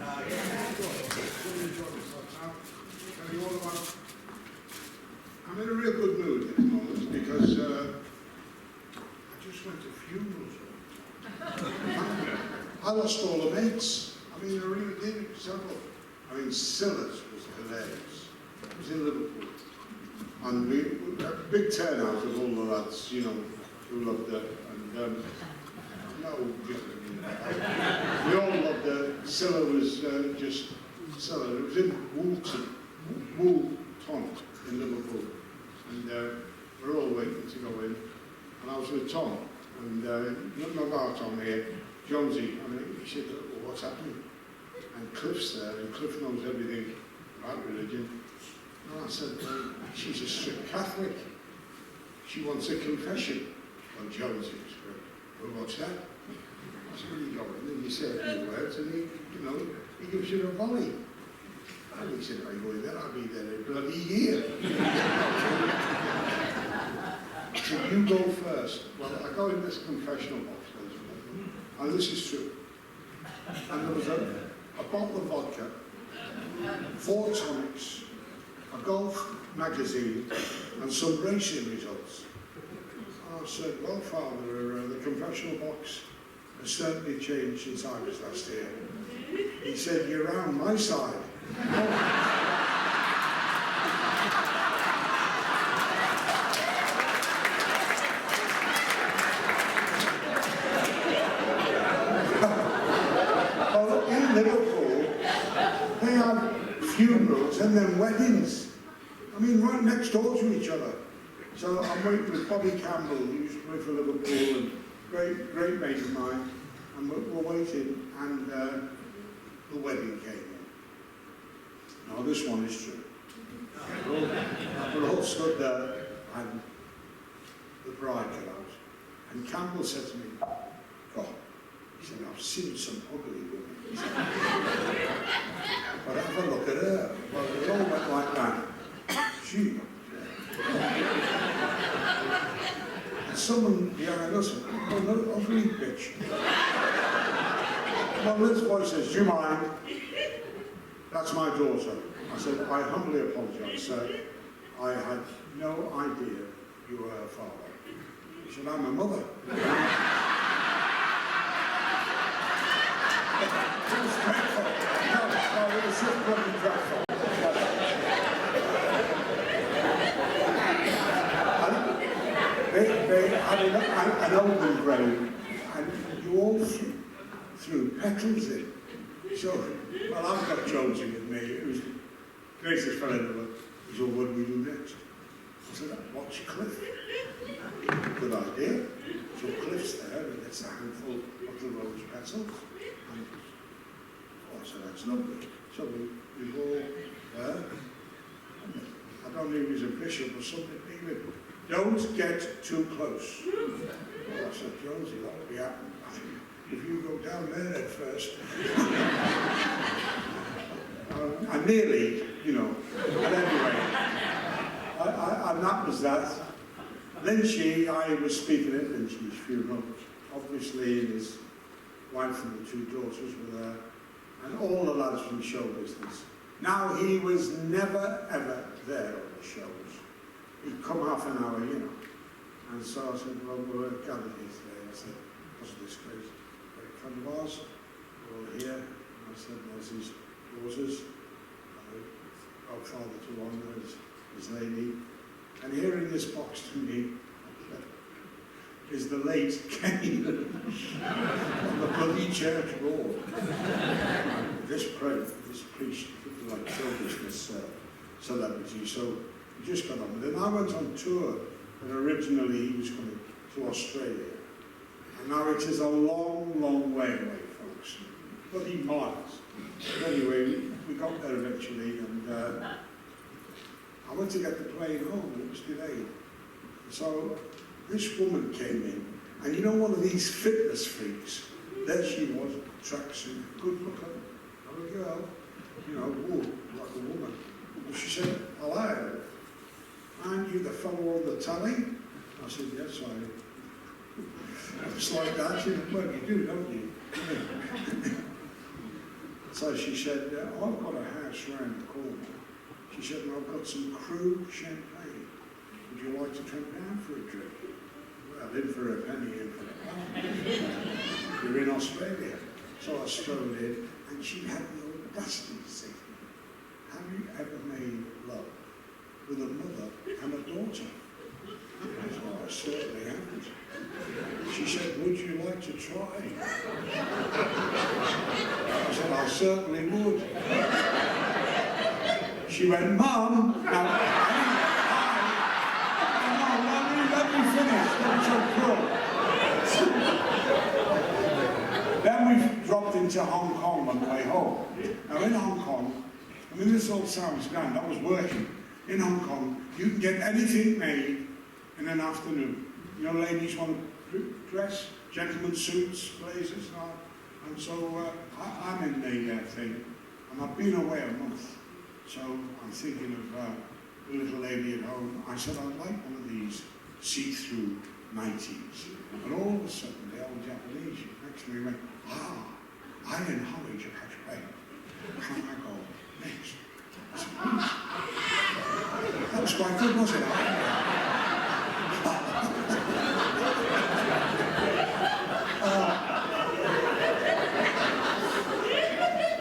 Tell you all about. I'm in a real good mood at the moment because I just went to funerals. I lost all the mates. I mean, I really did several. I mean, Silas was hilarious. It was in Liverpool. And we had a big turnout of all the lads, you know, who loved it. And no, we all loved it. Silla was just Silla. It was in Woolton in Liverpool. And we're all waiting to go in. And I was with Tom. And not our Tom here, Jonesy. And he said, well, what's happening? And Cliff's there, and Cliff knows everything about religion. And I said, she's a strict Catholic. She wants a confession. Well, Jonesy was great. Well, what's that? I said, well, you go in and you say a few words, and he, you know, he gives you a volley. And he said, are you going there? I'll be there a bloody year. I said, you go first. Well, I go in this confessional box, and this is true. And there was a bottle of vodka, 4 tonics, a golf magazine, and some racing results. And I said, well, Father, the confessional box has certainly changed since I was last here. He said, you're round my side. Well, in Liverpool, they have funerals and then weddings. I mean, right next door to each other. So I'm waiting with Bobby Campbell, who used to play for Liverpool, and great mate of mine. And we're waiting, and the wedding came in. Now this one is true. We're all stood there, and the bride got out. And Campbell said to me, God, he said, I've seen some ugly women. He said, but have a look at her. Well, they all went like that. She. And someone behind us said, oh, no, ugly bitch. Well, this boy says, do you mind? That's my daughter. I said, I humbly apologise, sir. I had no idea you were her father. He said, I'm a mother. It was dreadful. No, it was just bloody dreadful. They had an open grave, and you all threw petals in. So, well, I've got Jonesy with me. It was the greatest fellow in the world. He said, what do we do next? I said, watch Cliff. Good idea. So Cliff's there, and gets a handful of the rose petals. And, oh, so that's lovely. So we go there. I don't know if he's a bishop or something. He went, don't get too close. Well, I said, Jonesy, that will be happening. If you go down there at first. I nearly, you know, but anyway, and that was that. Lynchy, I was speaking at Lynchy's funeral, obviously, and his wife and the 2 daughters were there, and all the lads from show business. Now, he was never, ever there on the shows. He'd come half an hour, you know. And so I said, well, we're gathered here today. I said, wasn't this great? Great friend of ours, we're all here. And I said, there's his daughters, godfather to one, there's his lady. And here in this box to me is the late Kenny on the bloody church wall. This priest looked like show business celebrity, so we just got on with it. And I went on tour, and originally he was coming to Australia. And now it is a long, long way away, folks. Bloody miles. But anyway, we got there eventually, and I went to get the plane home, and it was delayed. So this woman came in, and you know, one of these fitness freaks, there she was, tracksuit, good looking, a girl, you know, whoa, like a woman. And she said, hello, aren't you the fellow on the telly? I said, yes, I am. It's like that, you know, well, you do, don't you? So she said, I've got a house round the corner. She said, and I've got some Krug champagne. Would you like to come down for a drink? Well, in for a penny, in for a pound. You're in Australia. So I strolled in, and she had the audacity to say, have you ever made love with a mother and a daughter? I said, well, I certainly haven't. She said, would you like to try? I said, I certainly would. She went, Mum, now, let me finish. Then we dropped into Hong Kong on the way home. Now in Hong Kong, I mean, this all sounds grand. I was working. In Hong Kong, you can get anything made in an afternoon. Young ladies want to dress, gentlemen suits, blazers, and so I'm in the thing, and I've been away a month, so I'm thinking of the little lady at home. I said, I'd like one of these see-through 90s, and all of a sudden the old Japanese next to me went, I in Holly Japan. And I go, next. I said, that was quite good, wasn't it?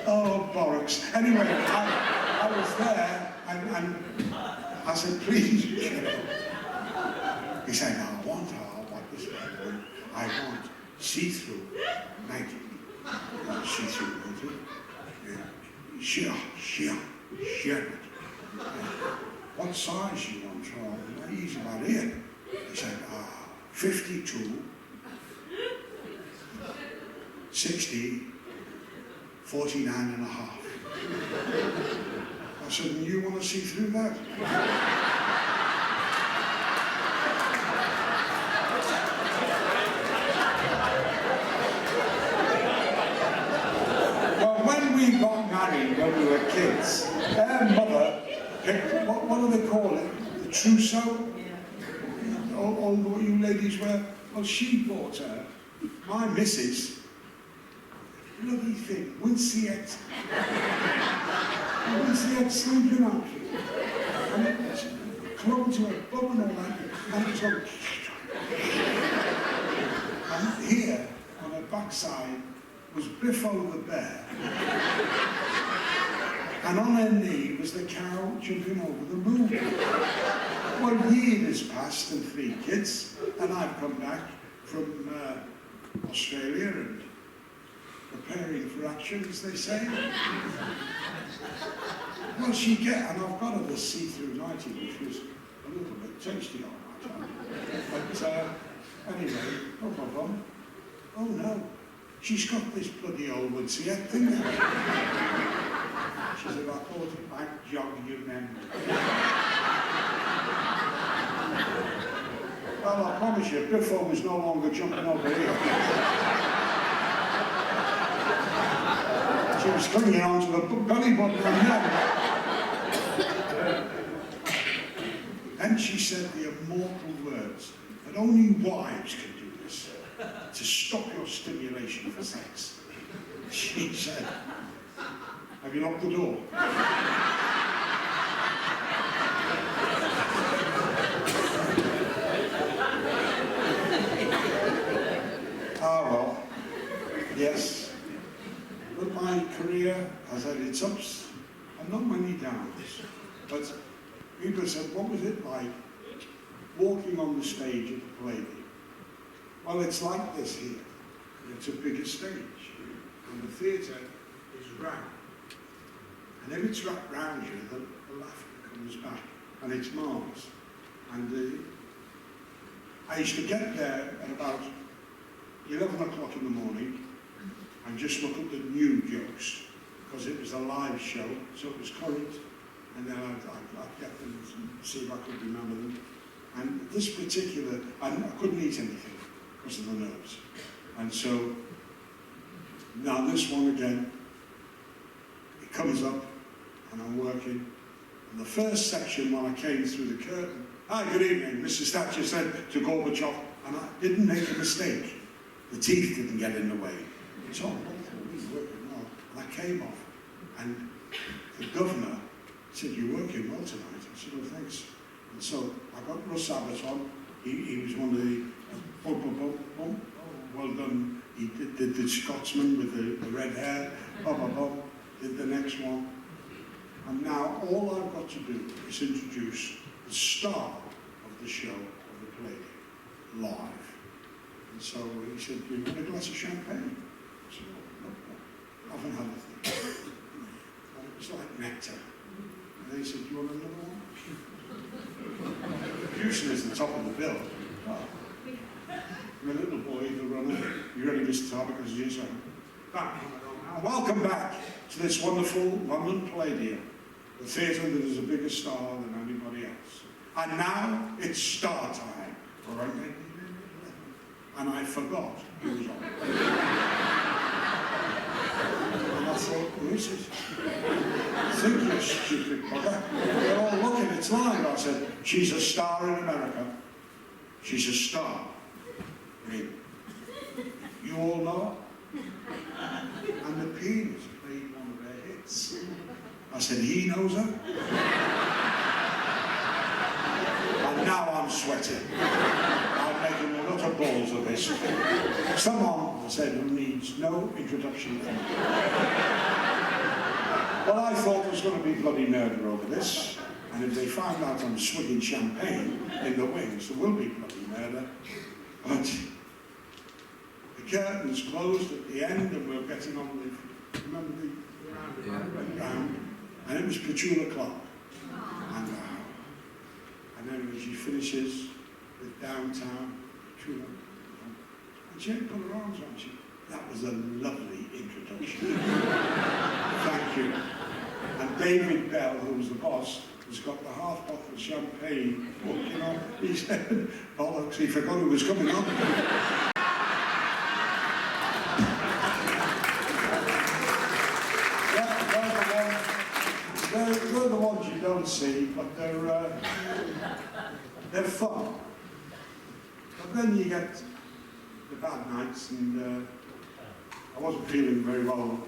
Oh, bollocks. Anyway, I was there, and I said, please, you know. He said, no, I want this one. I want see-through 90. See-through 90. Sure. What size you want, Charles? He's about here. He said, 52, 60, 49 and a half. I said, and you want to see through that? Well, when we got married, when we were kids, their mother picked, what do they call it? The trousseau? All what you ladies wear? Well, she bought her, my missus, bloody thing, Winsett sleeping outfit. And it was clung to her bum and all that, and it was all... And here, on her backside, was Biffo the bear. And on her knee was the cow jumping over the moon. Well, years passed and 3 kids, and I've come back from Australia and preparing for action, as they say. Well, and I've got her the see-through 90, which was a little bit tasty on my time. But anyway, no problem. Oh no, she's got this bloody old Winsett thing now. She said, I thought it might jog your memory. Well, I promise you, Biffo was no longer jumping over here. She was clinging onto the belly button and then. And she said the immortal words that only wives can do this, to stop your stimulation for sex. She said, have you locked the door? Well, yes. But my career has had its ups and not many downs. But people said, what was it like walking on the stage at the Palladium? Well, it's like this here. It's a bigger stage. And the theatre is round. And if it's wrapped round you, the laughter comes back. And it's marvellous. And I used to get there at about 11 o'clock in the morning and just look at the new jokes, because it was a live show, so it was current, and then I'd get them and see if I could remember them. And this particular, I couldn't eat anything because of the nerves. And so, now this one again, it comes up, and I'm working. And the first section, when I came through the curtain, hi, good evening, Mrs. Thatcher said to Gorbachev, and I didn't make a mistake. The teeth didn't get in the way. It's all wonderful, we were working well. And I came off, And the governor said, "You're working well tonight." I said, "Oh, thanks." And so I got Russ Abbott on. He was one of the, bum, bum, bum, bum. Oh, well done. He did the Scotsman with the red hair, bum, bum, bum. Did the next one. And now all I've got to do is introduce the star of the show, of the play, live. And so he said, "Do you want a glass of champagne?" I said, "Oh, no, I haven't had a thing." And it was like nectar. And he said, "Do you want another one?" Usually it's the top of the bill. Oh. My little boy, the runner, "You ready, Mr. Tarbecus?" "Yes, sir." Welcome back to this wonderful London Palladium, the theatre that is a bigger star than anybody else. And now it's star time. And I forgot who was on. And I thought, "Who is it?" "Think, you stupid bugger." They're all looking, it's live. I said, "She's a star in America. She's a star." I mean, you all know her? And the Peens played one of their hits. I said, "He knows her?" And now I'm sweating. I'm making a lot of balls of this. Someone, I said, who needs no introduction. Well, I thought there was going to be bloody murder over this. And if they find out I'm swigging champagne in the wings, there will be bloody murder. But the curtains closed at the end and we're getting on the, remember the round? And it was Petula Clark. And then when she finishes with Downtown, Petula, and she had put her arms on, that was a lovely introduction. Thank you. And David Bell, who was the boss, has got the half bottle of champagne walking on. He said, "Bollocks, he forgot who was coming on." They're the ones you don't see, but they're fun. But then you get the bad nights, and I wasn't feeling very well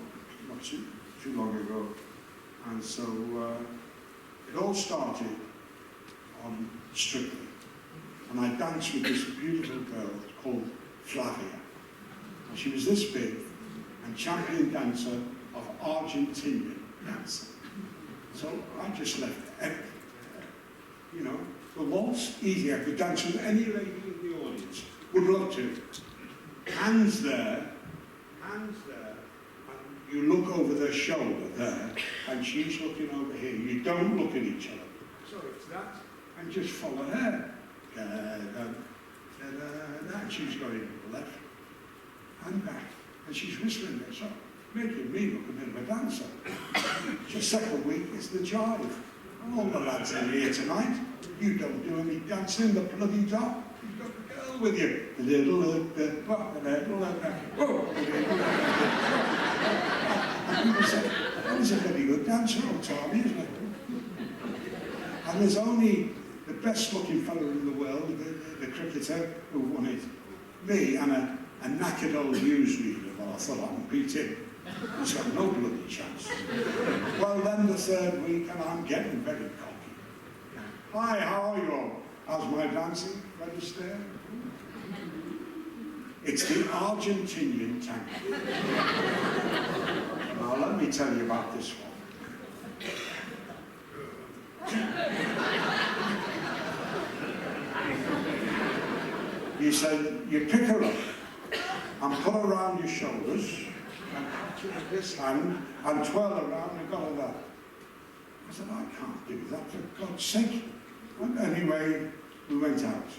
not too long ago, and so it all started on Strictly, and I danced with this beautiful girl called Flavia, and she was this big, and champion dancer of Argentinian dancing. So I just left everything. You know, the waltz, easy. I could dance with any lady in the audience. Would love to. Hands there, and you look over their shoulder there, and she's looking over here. You don't look at each other. So it's that, and just follow her. And she's going to the left, and back, and she's whistling there. So making me look a bit of a dancer. Just second week, it's the jive. All the lads in here tonight, you don't do any dancing, the bloody job. You've got a girl with you. The little, and people say, "That was a very good dancer, old Tommy, isn't it?" And there's only the best looking fellow in the world, the cricketer, who won it. Me and a knackered old newsreader. Well, I thought I would beat him. He's got no bloody chance. Well, then the third week, and I'm getting very cocky. "Hi, how are you all? How's my dancing? Fred Astaire?" It's the Argentinian tango. Now, let me tell you about this one. You say, you pick her up and put her around your shoulders, and with this hand, and twirl around and go like that. I said, "I can't do that, for God's sake." And anyway, we went out.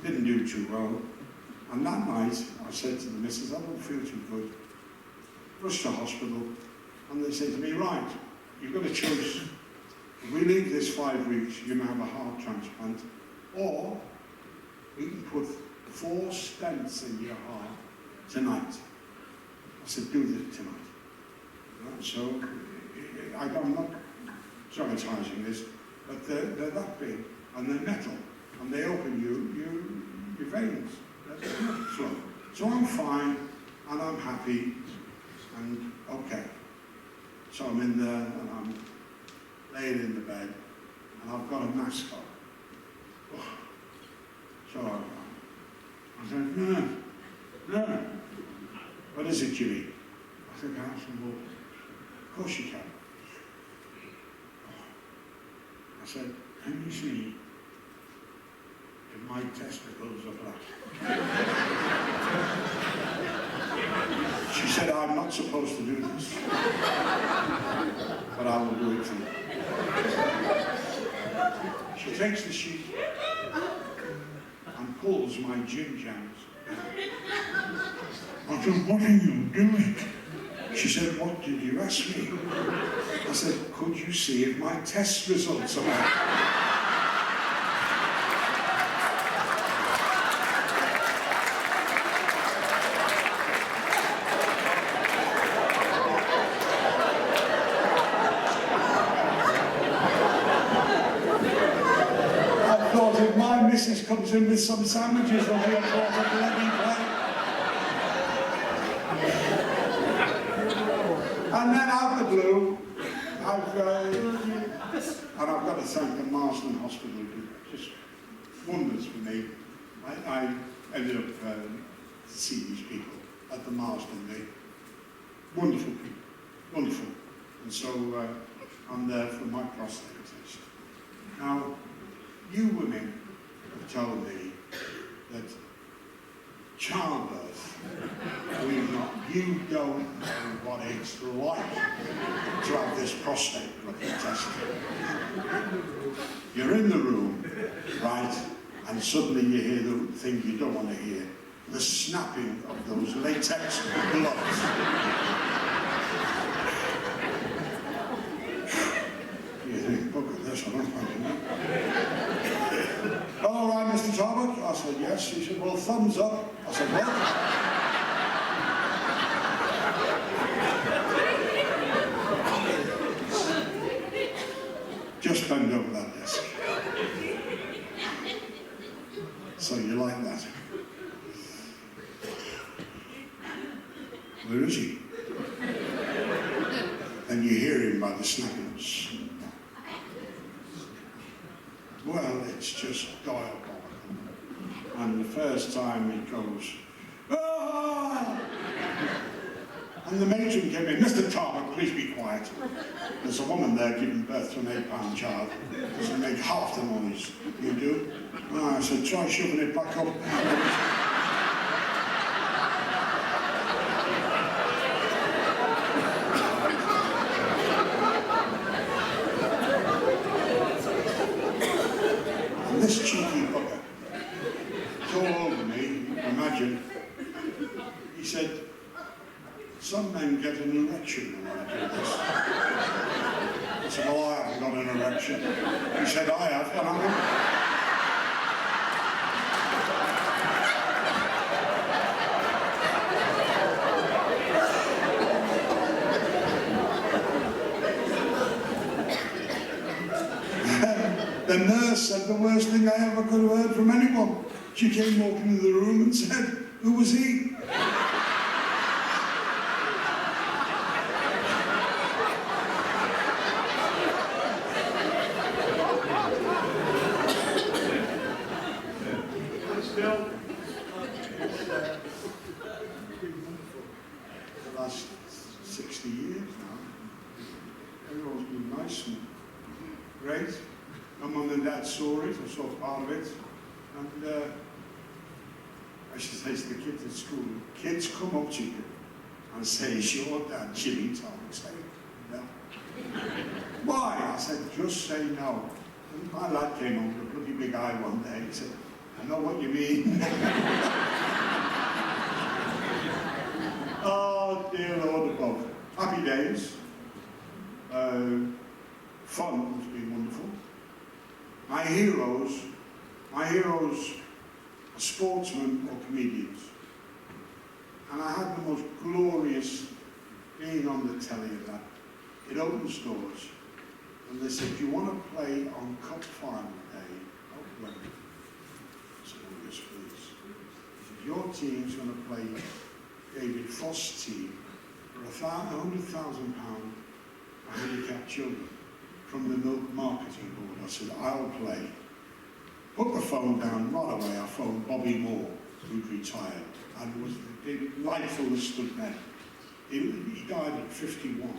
Didn't do too well. And that night, I said to the missus, "I don't feel too good." Rushed to hospital, and they said to me, "Right, you've got a choice. If we leave this 5 weeks, you're going to have a heart transplant, or we can put 4 stents in your heart tonight." I said, "Do this tonight." So, I'm not dramatizing this, but they're that big, and they're metal, and they open your veins. That's flow. So I'm fine, and I'm happy, and okay. So I'm in there and I'm laying in the bed and I've got a mask on. So I said, no. What is it, Jimmy? I said, I said, well, of course you can. I said, can you see if my testicles are black? She said, I'm not supposed to do this, but I will do it for you. She takes the sheet and pulls my gym jams. I said, what are you doing? She said, what did you ask me? I said, could you see if my test results are back? I thought if my missus comes in with some sandwiches, I'll be a quarter bloody plate. And then out of the blue, I've got to thank the Marsden Hospital, who just wonders for me. I ended up seeing these people at the Marsden. They wonderful people, wonderful. And so I'm there for my prostate test. Now, you women have told me that childbirth, you don't know what it's like to have this prostate looking test. You're in the room, right, and suddenly you hear the thing you don't want to hear, the snapping of those latex gloves. You think, look at this, I don't find it. All right, Mr. Talbot? I said, yes. He said, well, thumbs up. I said, what? Just bend over that desk. So you like that? Where is he? And you hear him by the snappings. Well, it's just diabolical. And the first time it goes, ah! And the matron came in, Mr. Talbot, please be quiet. There's a woman there giving birth to an 8-pound child. Doesn't make half the noise you do. Ah, I said, try shoving it back up. And this cheeky bugger, it's all over me, imagine. He said, some men get an erection when I do this. I said, well, I haven't got an erection. He said, I have, and I'm The nurse said the worst thing I ever could have heard from anyone. She came walking into the room and said, who was he? The last 60 years now, everyone's been nice and great. My mum and dad saw it, I saw part of it, and I should say to the kids at school, kids come up to you and say, is your dad Jimmy Talbot? Say, no. Why? I said, just say no. And my lad came home with a bloody big eye one day, he said, I know what you mean. Oh dear Lord above. Happy days. Fun has been wonderful. My heroes are sportsmen or comedians. And I had the most glorious being on the telly of that. It opens doors. And they said, do you want to play on Cup Final Day? Oh, well, I said, oh, yes, please. He said, your team's going to play David Frost's team for £100,000 for handicapped children from the milk marketing board. I said, I'll play. Put the phone down, right away I phoned Bobby Moore, who'd retired, and was delightful as stood there. He died at 51,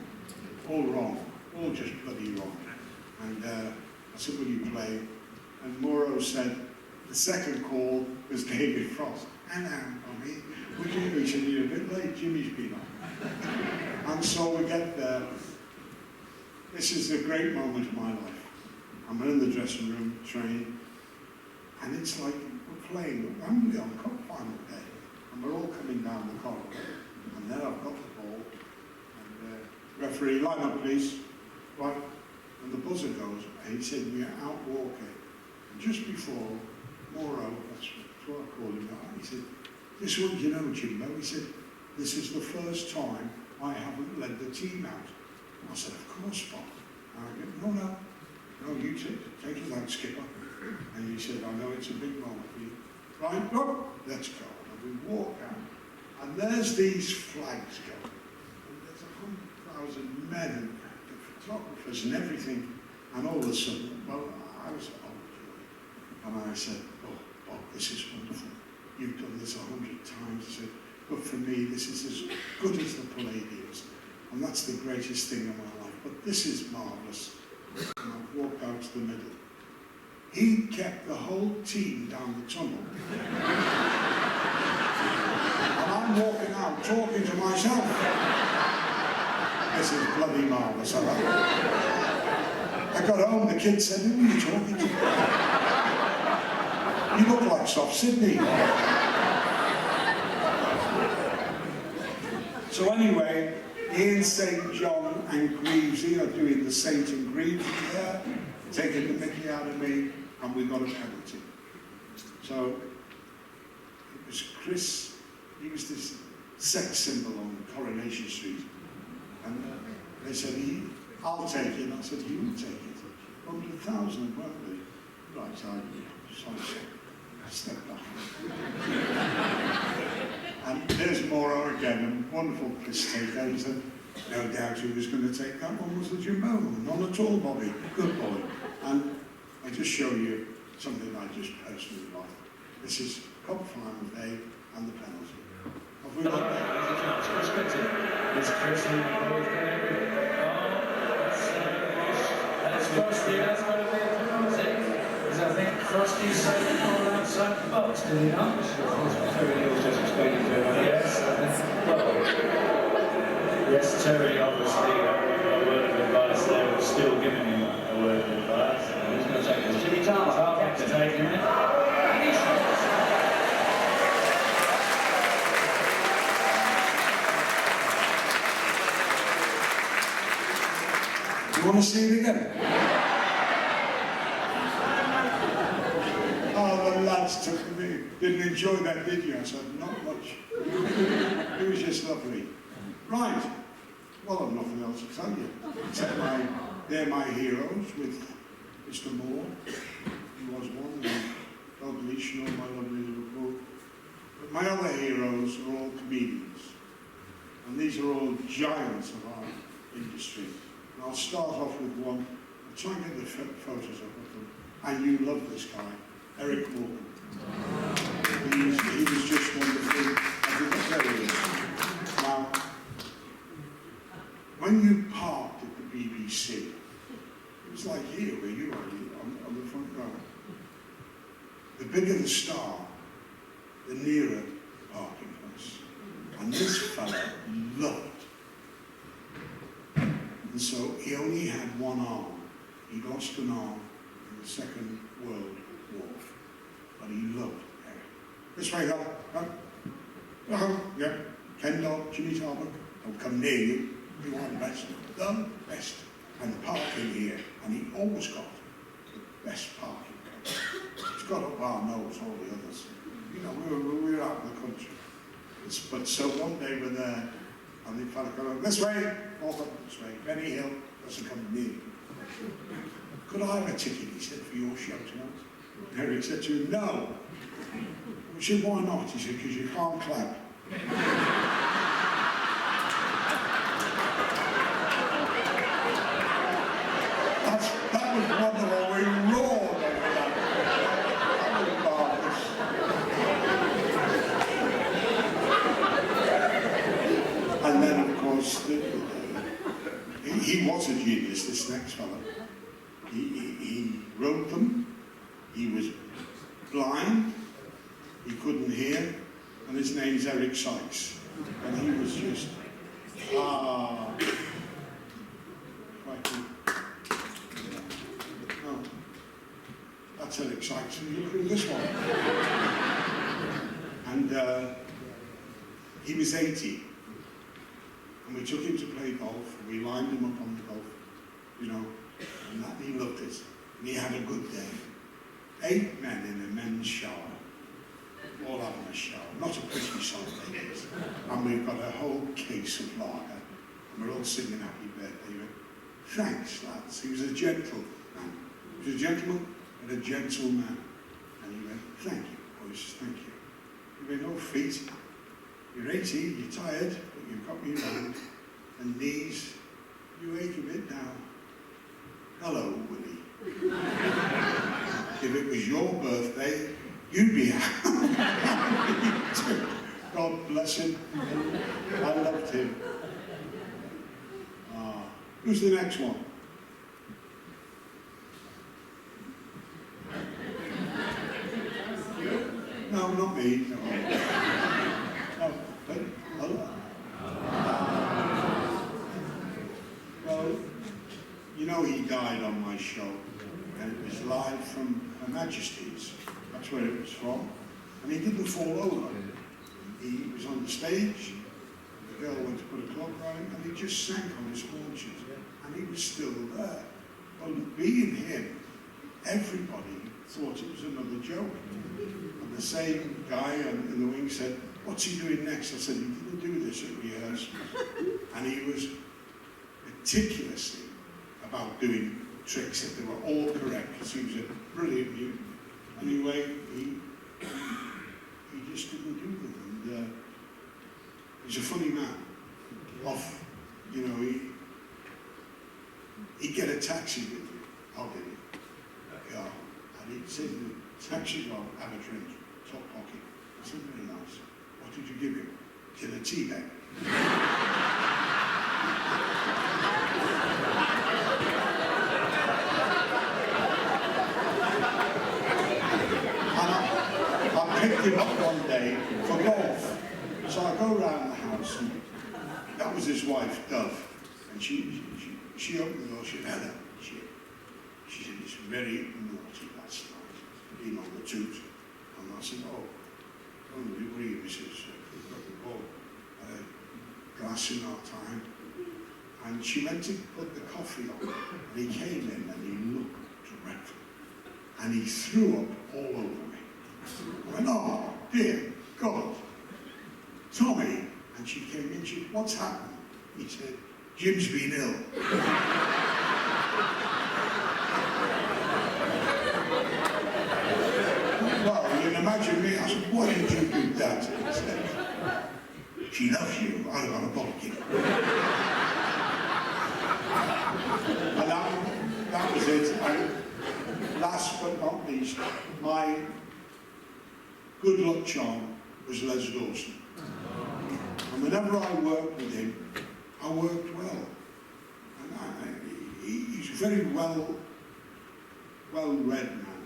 all wrong, all just bloody wrong. And I said, will you play? And Morrow said, the second call was David Frost. Hello, Bobby. Would you? He said, you're a bit late, Jimmy's been on. And so we get there. This is a great moment of my life. I'm in the dressing room, training, and it's like we're playing, I'm on cup final day, and we're all coming down the corridor, and then I've got the ball, and referee, line up please, right, and the buzzer goes, and he said, we're out walking, and just before Morrow, that's what I call him now, he said, this one, you know, Jimbo, he said, this is the first time I haven't led the team out. I said, of course, Bob. And I go, no, you take it out, skipper. And he said, I know it's a big moment for you. Right, look, let's go. And we walk out, and there's these flags going. And there's 100,000 men and the photographers and everything. And all of a sudden, well, I was overjoyed. And I said, oh, Bob, this is wonderful. You've done this 100 times. I said, but for me, this is as good as the Palladiums. And that's the greatest thing in my life. But this is marvellous. And I walked out to the middle. He kept the whole team down the tunnel. And I'm walking out talking to myself. This is bloody marvellous. I got home, the kid said, who are you talking to? You look like Soft Sydney. So anyway, Ian St. John and Greavesy are doing the St. and Greavesy there, taking the mickey out of me, and we got a penalty. So it was Chris, he was this sex symbol on Coronation Street. And they said, I'll take it. And I said, you will take it. 100,000, weren't we? Right, so I stepped back. And there's Morrow again, a wonderful piss taker. He said, no doubt who was going to take that one was the Jimbo. None at all, Bobby. Good boy. And I just show you something I just personally like. This is cup final day and the penalty. Have we got that? It's Chris and that's Frosty, that's got to be a penalty. Because I think Frosty said the ball outside the box, did he not? Terry was just explaining to him. Yes, Terry obviously a word of advice there, was still giving him a word of advice. He's going to take this. Jimmy Thomas, I'll have to take him in. And he scores. You want to see it again? Oh, the lads took me. Didn't enjoy that, did you? I said, not much. It was just lovely. Right. Well, I've nothing else to tell you. Except they're my heroes with Mr. Moore. He was one, and Doug Leishnaw, my lovely Liverpool. But my other heroes are all comedians. And these are all giants of our industry. And I'll start off with one. I'll try and get the photos up of them. And you love this guy, Eric Morgan. He was just wonderful. I think there he is. Now, when you parked at the BBC, it was like here where you are on the front row. The bigger the star, the nearer the parking place. And this fella loved. And so he only had one arm. He lost an arm in the Second World War. But he loved Eric. This way, go. Yeah. Ken Dodd, Jimmy Talbot, don't come near you. You are the best. The best. And parking here. And he always got the best parking. He's got up our nose, all the others. You know, we were out in the country. But so one day we're there, and the fella goes, this way, walk up this way. Benny Hill doesn't come near you. Could I have a ticket, he said, for your show tonight? Eric said to him, no. We said, why not? He said, because you can't clap. on the wall, we roared over that. That was marvellous. And then, of course, he was a genius, this next fellow. He wrote them, he was blind, he couldn't hear, and his name's Eric Sykes. And he was just, no, that's Eric Sykes, and you look at this one. And he was 80. And we took him to play golf, and we lined him up on the golf, you know, and that, he loved it. And he had a good day. 8 men in a men's shower, all having a shower. Not a pretty sight, ladies. And we've got a whole case of lager, and we're all singing happy birthday. He went, thanks, lads. He was a gentleman. He was a gentleman and a gentleman. And he went, thank you, boys, thank you. He went, oh, feet. You're 80, you're tired, but you've got me around. And knees, you ache a bit now. Hello, Willie. If it was your birthday, you'd be happy too. God bless him. I loved him. Who's the next one? No, not me. No. Well, you know he died on my show, and it was live from Her Majesty's. That's where it was from. And he didn't fall over. He was on the stage, the girl went to put a cloak around him, and he just sank on his haunches. And he was still there. Well, being him, everybody thought it was another joke. And the same guy in the wing said, what's he doing next? I said, he didn't do this at rehearsal. And he was meticulously about doing tricks that they were all correct, because he was a brilliant mute. Anyway, he just didn't do them. And he's a funny man. You know, he'd get a taxi with you. I'll get it. Yeah. And he'd say to the taxi driver, have a drink, top pocket. I said, very nice. What did you give him? He said, a tea bag. I picked him up one day for golf. So I go around the house, and that was his wife, Dove. And she opened the door, she said, hello. She said, it's very naughty last night, being on the toot. And I said, oh, what are you, Mrs. We've got the ball, glass in our time. And she went to put the coffee on, and he came in and he looked dreadful. And he threw up all over me. I went, oh, dear God, Tommy. And she came in, she said, what's happened? He said, Jim's been ill. Well, you can imagine me. I said, why did you do that? He said, she loves you. I got a bollock. And that was it. Last but not least, my good luck charm was Les Dawson. And whenever I worked with him, I worked well. And he's a very well-read man.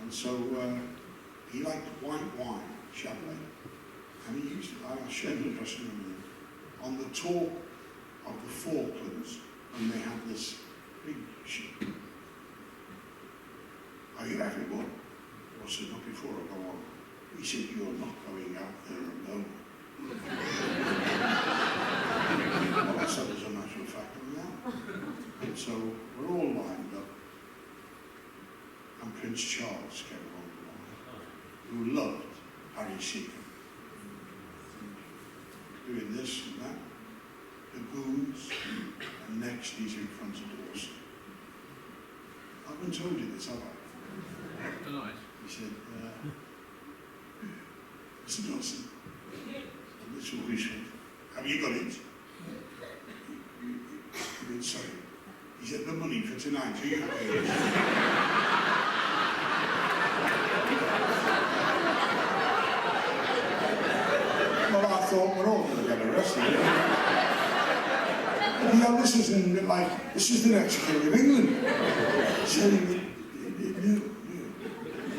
And so he liked white wine, Chablis. And he used to, I'll show you the dressing room, on the tour of the Falklands, and they had this big ship. Are you having one? I said, not before I go on. He said, you're not going out there alone. Well, I said, as a matter of fact, I'm not. And so we're all lined up. And Prince Charles came along the line, who loved Harry Seacombe. Doing this and that, the goons, and next he's in front of Dawson. I haven't told you this, have I? Nice. He said, Mr. Dawson, and this will be short. Have you got it? He went, sorry. He He said, the money for tonight, are you paying? Well, I thought we're all going to get arrested. Yeah, this is the next king of England. So he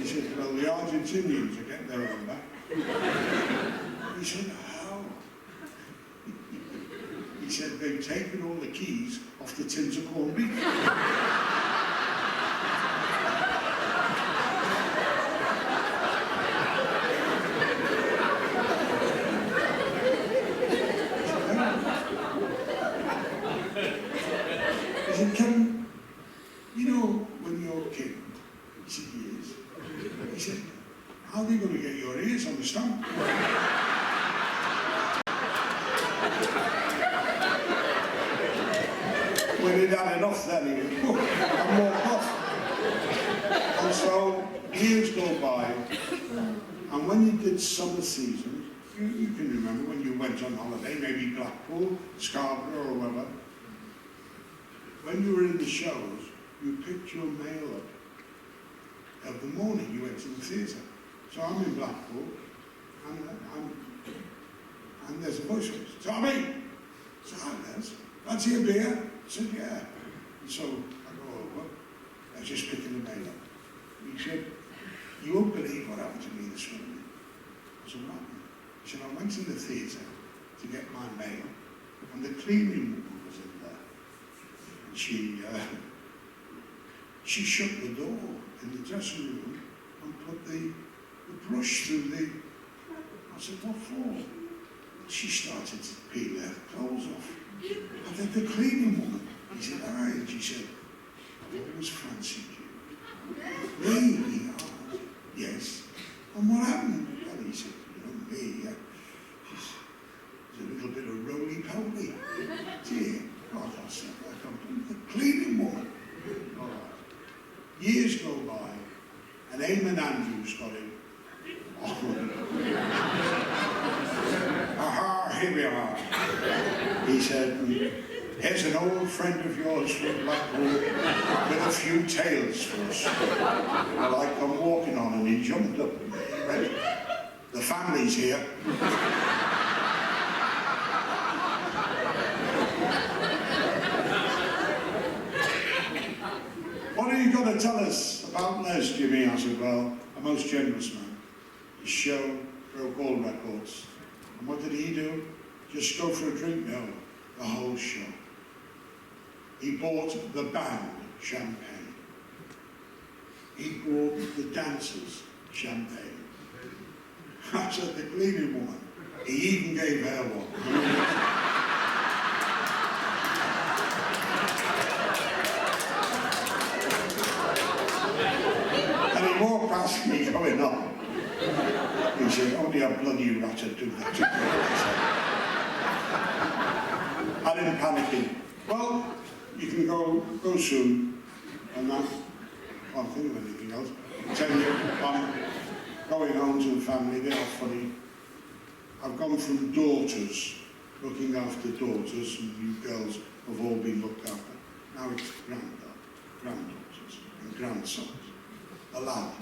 said, well, the Argentinians are getting their own back. He said, how? He said, they've taken all the keys off the tins of corned beef. He said, you know, when you're king, he said, yes. He said, how are they going to get your ears on the stump? When he'd had enough then, he went, oh, I'm walked off. And so, years go by, and when you did summer season, you can remember when you went on holiday, maybe Blackpool, Scarborough or wherever, when you were in the shows, you picked your mail up. Of the morning, you went to the theatre. So I'm in Blackpool, and there's a voice, Tommy! So hi, Les. Fancy a beer? I said, yeah. And so I go over, I was just picking the mail up. He said, you won't believe what happened to me this morning. I said, what happened? He said, I went to the theatre to get my mail, and the cleaning woman was in there. And she shut the door in the dressing room and put the brush through the... I said, what for? She started to peel her clothes off. I said, the cleaning woman. He said, aye. And she said, I've always fancied you. Really? Oh, yes. And what happened? Well, he said, you know, me, she's a little bit of roly-poly. Dear God, I said, I come from the cleaning woman. All right. Years go by, and Eamon Andrews got him. Aha, here we are. He said, here's an old friend of yours from Blackpool with a few tales for us. Well, I come walking on and he jumped up and he went, the family's here. What are you going to tell us about Les, Jimmy? I said, well, a most generous man. His show broke all records. And what did he do? Just go for a drink? No, the whole show. He bought the band champagne. He bought the dancers champagne. I said, the cleaning woman. He even gave her one. And he walked past me going on. He said, only a bloody rat would do that to me. I didn't panic him. Well, you can go soon, and that, I can't think of anything else. I tell you, I'm going home to the family, they are funny. I've gone from daughters, looking after daughters, and you girls have all been looked after. Now it's granddaughters and grandsons. A lad.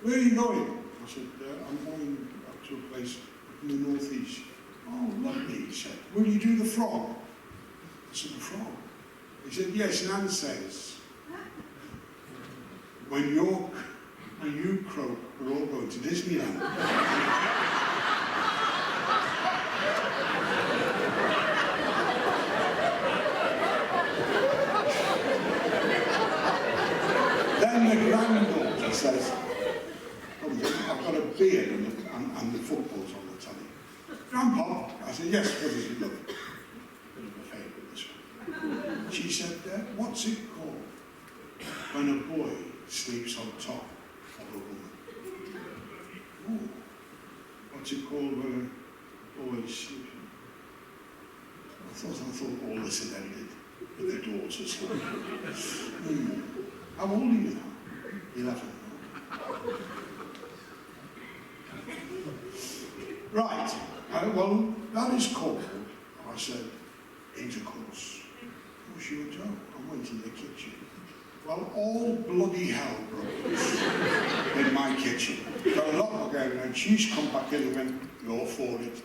Where are you going? I said, I'm going up to a place in the northeast. Oh, lovely, he said. Will you do the frog? I said, the frog? He said, yes, Nan says, when you croak, we're all going to Disneyland. Then the granddaughter says, I've got a beard and the football's on the telly. Grandpa? I said, yes, what does it look? Bit of a favourite, this one. She said, what's it called when a boy sleeps on top of a woman? Oh, what's it called when a boy sleeps? I thought all this had ended with their daughters. How old are you now? 11. Right. Well, that is called, I said, intercourse. course you would know. I went in the kitchen. Well, all bloody hell broke loose in my kitchen. Got a lot more going on. She's come back in and went, "You're for it."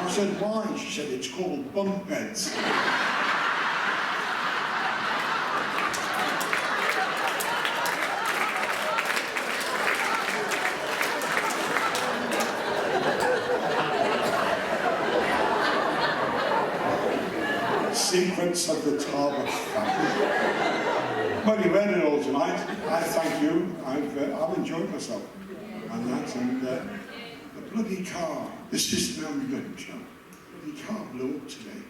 I said, "Why?" She said, "It's called bunk beds." Secrets of the Tarbuck family. Well, you read it all tonight. I thank you. I've enjoyed myself. And that, and the bloody car. This is the good show. The bloody car blew up today.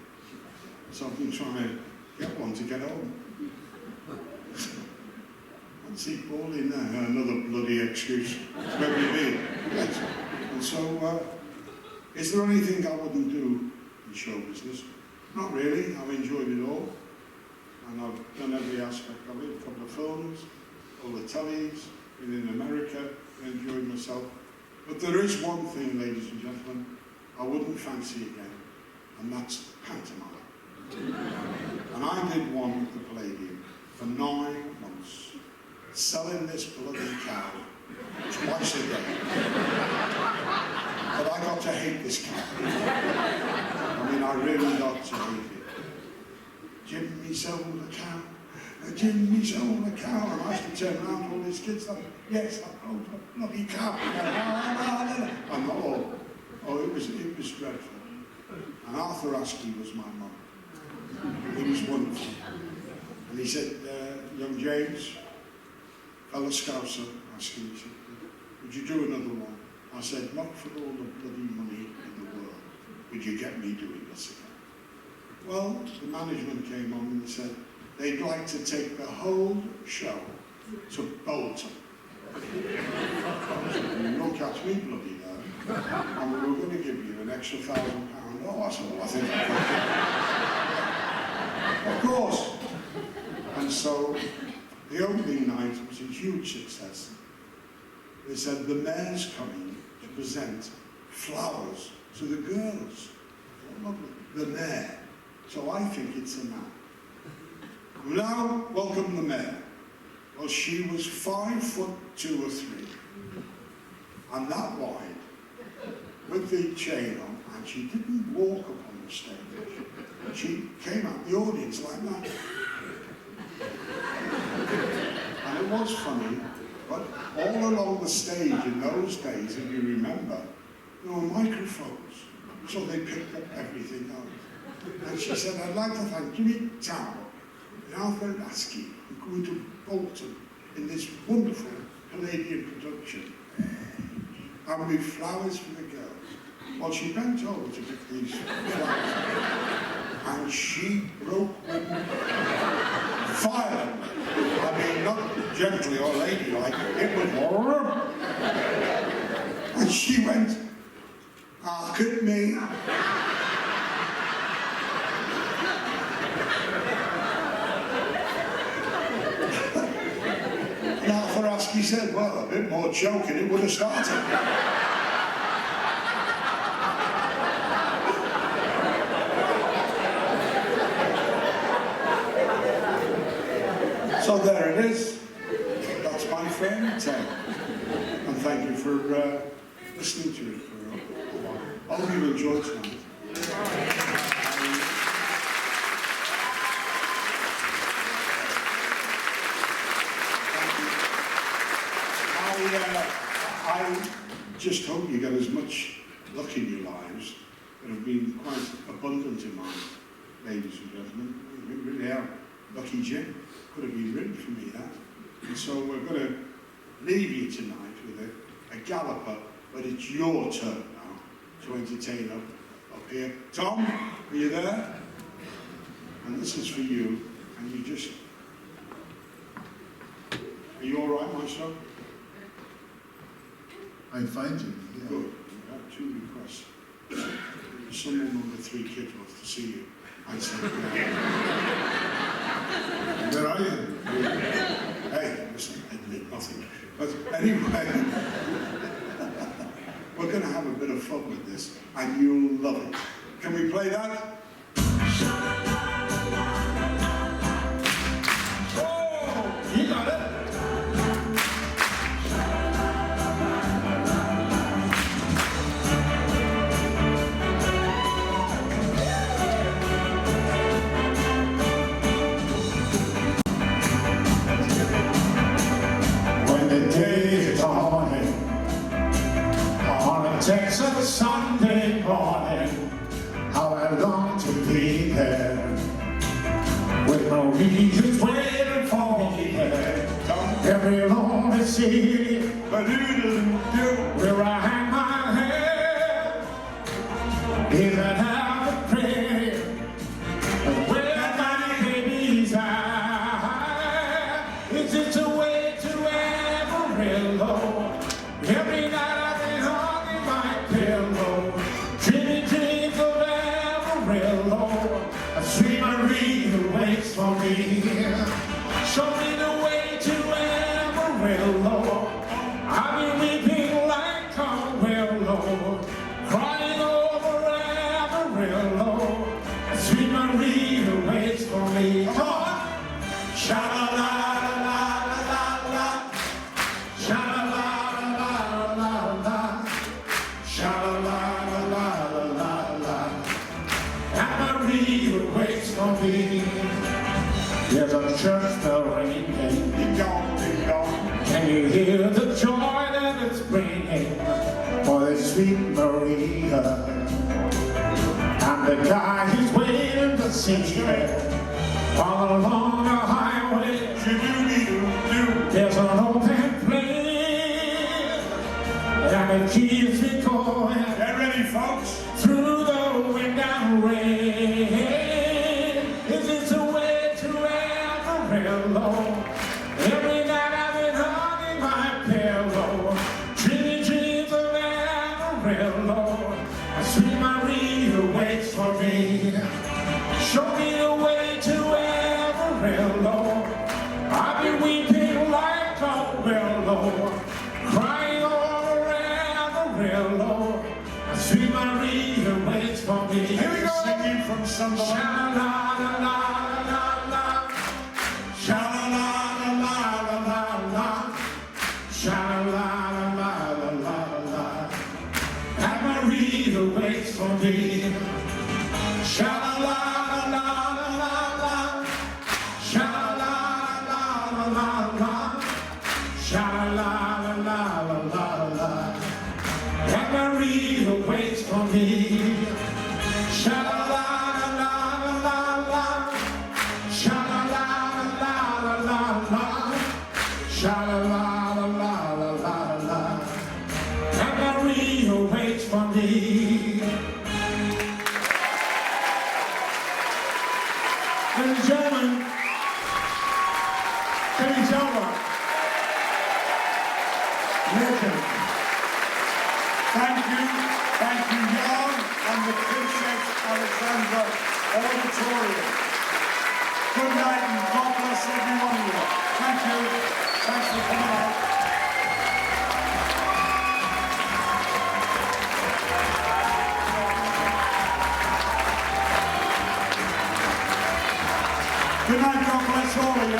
So I've been trying to get one to get home. And see Paul in there, another bloody excuse. Where we be? Yes. And so, is there anything I wouldn't do in show business? Not really. I've enjoyed it all. And I've done every aspect of it. A couple of films, all the tellies, been in America, enjoyed myself. But there is one thing, ladies and gentlemen, I wouldn't fancy again, and that's pantomime. And I did one at the Palladium for 9 months, selling this bloody cow twice a day. But I got to hate this cow. I mean, I really got to hate it. Jimmy sold a cow. Jimmy sold a cow. And I used to turn around to all these kids like, "Yes, I sold a bloody cow." And it was dreadful. And Arthur Askey was my mum. He was wonderful. And he said, "Young James, fellow Scouser," Askey, he said, "would you do another one?" I said, "Not for all the bloody money in the world would you get me doing this again." Well, the management came on and said they'd like to take the whole show to Bolton. I said, "You don't catch me bloody there. And we were going to give you an extra £1,000. Oh, that's all I think I could. Of course. And so the opening night was a huge success. They said the mayor's coming to present flowers to the girls. Oh, lovely. The mayor. So I think it's a man. Now, welcome the mayor. Well, she was 5'2" or 3, and that wide, with the chain on, and she didn't walk upon the stage. She came out the audience like that. And it was funny, but all along the stage in those days, if you remember, there were microphones, so they picked up everything else. And she said, "I'd like to thank Jimmy Tower and Arthur Askey for going to Bolton in this wonderful Palladium production, and with flowers for the girls." Well, she bent over to pick these flowers, and she broke them violently. I mean, not gently or ladylike, it was and she went, "Look at me." He said, "Well, a bit more choking, it would have started." So there it is. That's my fairy tale. And thank you for listening to it for a while. I hope you enjoyed tonight. I just hope you get as much luck in your lives that have been quite abundant in mine, ladies and gentlemen. We really are. Lucky Jim. Could have been written for me, that. And so we're going to leave you tonight with a galloper, but it's your turn now to entertain up here. Tom, are you there? And this is for you, and you just... Are you all right, my son? I'm fine, Jimmy. Yeah. Good. We have 2 requests. Someone with 3 kids wants to see you. I said, Where are you? "Hey, listen, I admit nothing." But anyway, we're going to have a bit of fun with this, and you'll love it. Can we play that? Oh, you got it. When the day is dawning on a Texas Sunday morning, how I long to be there with no reasons waiting for me there. Every lonely city where I hang my head isn't half a prayer where my baby's at. It's just a way to Amarillo. Every night I've been hugging my pillow, dreaming dreams of Amarillo. A sweet Marie waits for me. Show me the way to Amarillo. I've been weeping like a willow, crying over Amarillo. A sweet Marie waits for me. Come on! Sha-la-la-la-la-la-la, sha-la-la-la-la-la-la, sha-la-la-la-la-la-la. Amarillo waits for me. There's a church bell ringing. Ding dong, ding dong. Can you hear the joy that it's bringing for the sweet Maria? And the guy he's waiting to see her all along the highway. There's an open place, and it keeps me going. Get ready, folks. Through the wind and rain. Is this a way to Amarillo? Every night I've been hugging my pillow, dreaming dreams of Amarillo. A sweet Maria waits for me. Show me the way to Amarillo. I've been weeping like a willow, crying over Amarillo. A sweet Maria waits for me. Here we go. Singing from Sunderland. Sha-la-la-la-la-la, sha-la-la-la-la-la-la, sha-la-la-la-la-la-la. Amarillo waits for me. Sha-la-la-la-la-la-la, sha-la-la-la-la-la-la, sha-la-la-la-la-la-la. Amarillo waits for me. Sha-la-la-la-la-la-la, sha-la-la-la-la-la-la, sha-la-la-la-la-la-la. Amarillo waits for me. Ladies and gentlemen, Kenny Zelda, legend. Thank you, Yarm and the Princess Alexandra Auditorium. Good night and God bless every one of you. Thank you. Thanks for coming out. Good night, God bless all of you.